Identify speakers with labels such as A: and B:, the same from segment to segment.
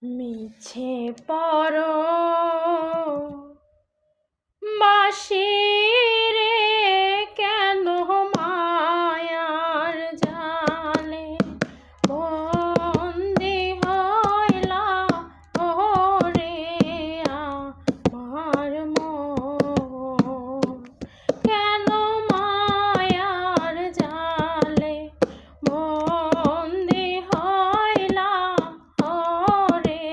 A: মিছে পরবাসী রে কেন মায়ার জালে বন্দি হইলা ওরে আমার মন। কেন মায়ার জালে বন্দি হইলা ওরে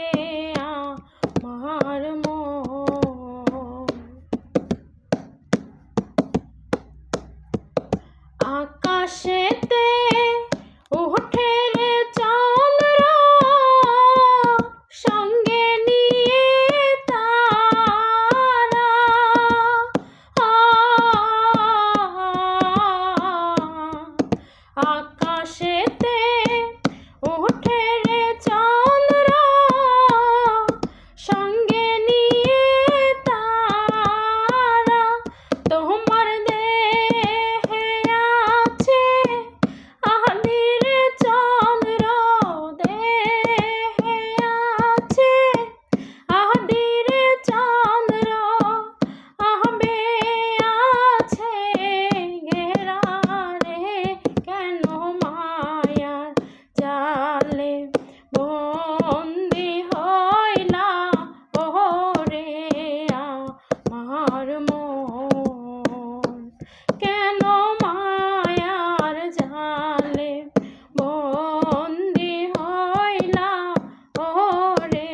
A: আমার মন। আকাশেতে ওঠে রে চন্দ্র সঙ্গে নিয়ে তারা, আকাশেতে ওঠে রে চন্দ্র সঙ্গে নিয়ে তারা। তোমার দেহে আছে আহাদির চন্দ্র, দেহে আছে আহাদির চন্দ্র, আহবে আছে ঘেরা রে কেন মায়ার জালে বন্দি হইলা ওরে আমার মন। কেন মায়ার জালে বন্দি হইলা ওরে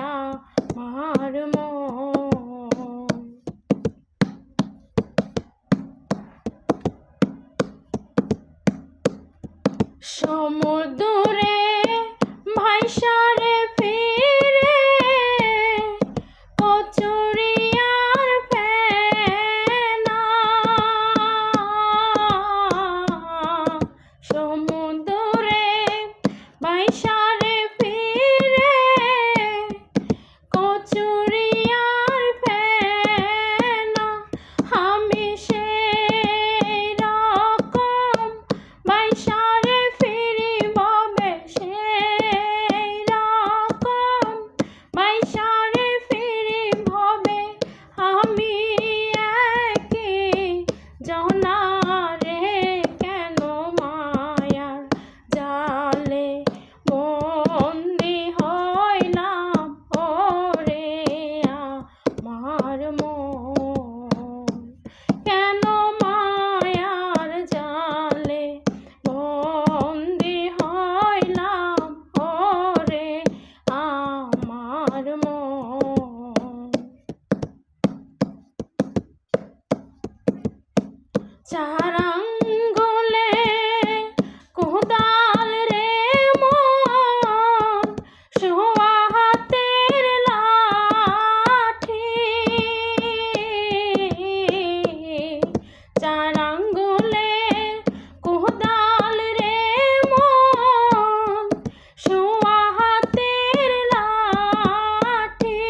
A: আমার মন। সমুদ্রে ভাইসারে ফিরে কচুরিয়ার ফেনা, সমুদ্রে ভাইসারে ফিরে কচুরিয়ার ফেনা। আমি সেই রকম ভাইসারে ফিরি ববে, সেই রকম ভাইসারে ফিরি ভবে আমি একই জনা রে কেন মায়ার জালে বন্দি হইলাম ওরে আমার মন। কেন মায়ার জালে বন্দি হইলাম ওরে আমার মন। চার আঙ্গুলে কোদাল রে মন, সোয়া হাতের লাঠি। চার আঙ্গুলে কোদাল রে মন, সোয়া হাতের লাঠি।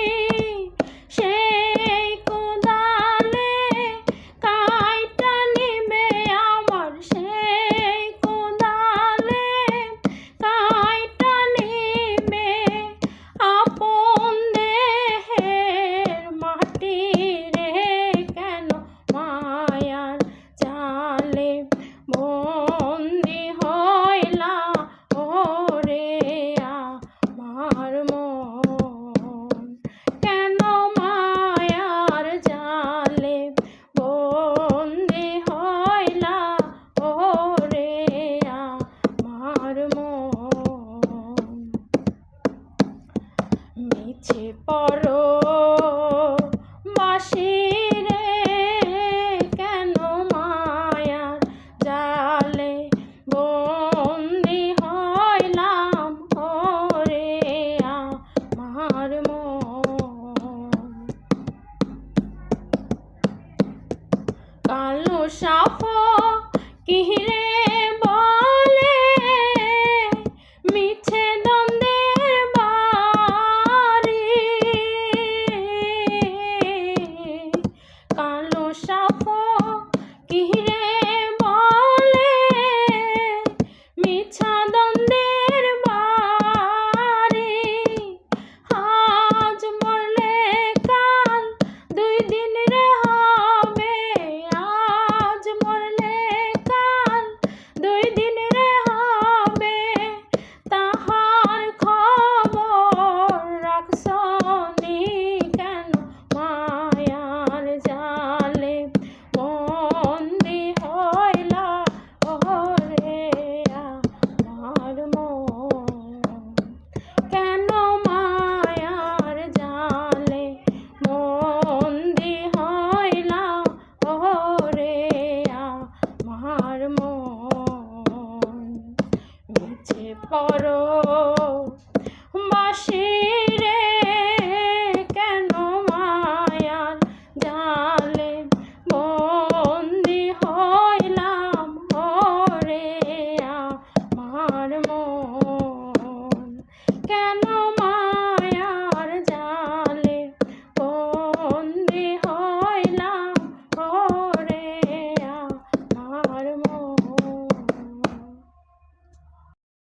A: সেই কোদালে কাইটা নিবে আমার, সেই কোদালে কাইটা নিবে আপন দেহের মাটি রে কেন মায়ার জালে বন্দি হইলা ওরে আমার মন। কেন মায়ার জালে বন্দি হইলা ওরে আমার মন। মিছে পরবাসী রে কেন মায়ার জালে বন্দি হইলাম ওরে আমার মন। কালো সাপ কিরে বলে মিছে দ্বন্দ্বের বাড়ি, কালো সাপ কিরে বলে মিছা দ্বন্দ্বের বাড়ি। সে